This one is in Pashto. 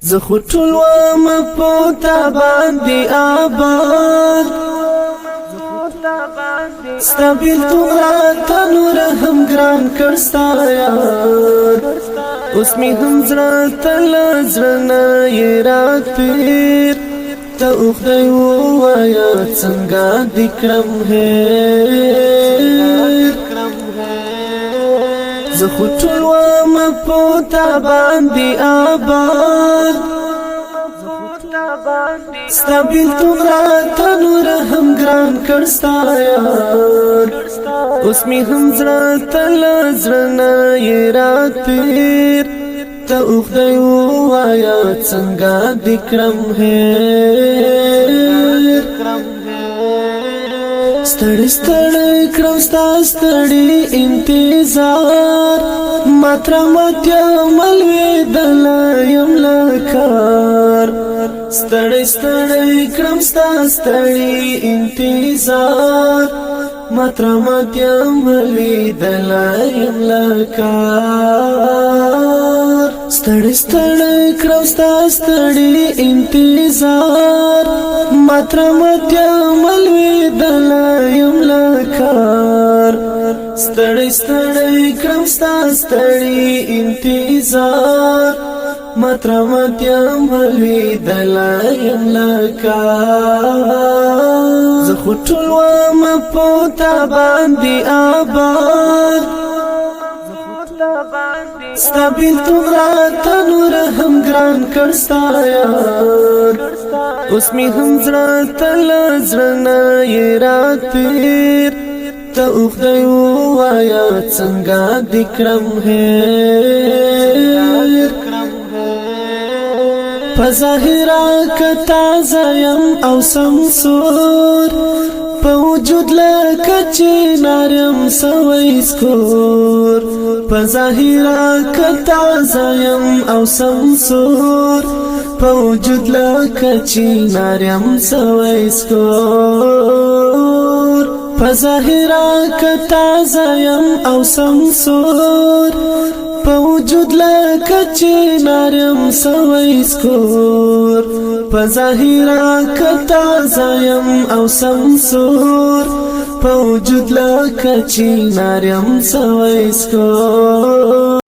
زخو ټول وام پوتا باندې آباد ستابیل تورا تنور هم ګران کړستا یاد اوس می هم زړه تل زړه یې رات پیر ته خدای وایا څنګه دې کړم هېر زخو ټول وام پوتا باندې آباد ستابیل تورا تنور هم ګران کړستا یاد اوس می هم زړه تل زړه یې رات پیر ته خدای وایا څنګه دې کړم هېر ستړی ستړی کړم ستا ستړی انتظار ماتر ماتیا ملوېدل یم لکار ستړی ستړی کړم ستا ستړی انتظار ماتر ماتیا ملوېدل یم لکار ستړی ستړی کړم ستا ستړی انتظار ماتر ماتیا ملوېدل یم لکار ستړی ستړی کړم ستا ستړی انتظار ماتر ماتیا ملوېدل یم لکار زخو ټول وام پوتا باندې آباد ستابیل تورا تنور هم ګران کړستا یاد اوس می هم زړه تل زړه یې رات پیر ته خدای وایا څنګه دې کړم هېر په ظاهره که تازه یم او سمسور په وجود لکه چنار یم سوی سکور په ظاهره که تازه یم او سمسور په وجود لکه چنار یم سوی سکور په ظاهره که تازه یم او سمسور په وجود لکه چنار یم سوی سکور په ظاهره که تازه یم او سمسور په وجود لکه چنار یم سوی سکور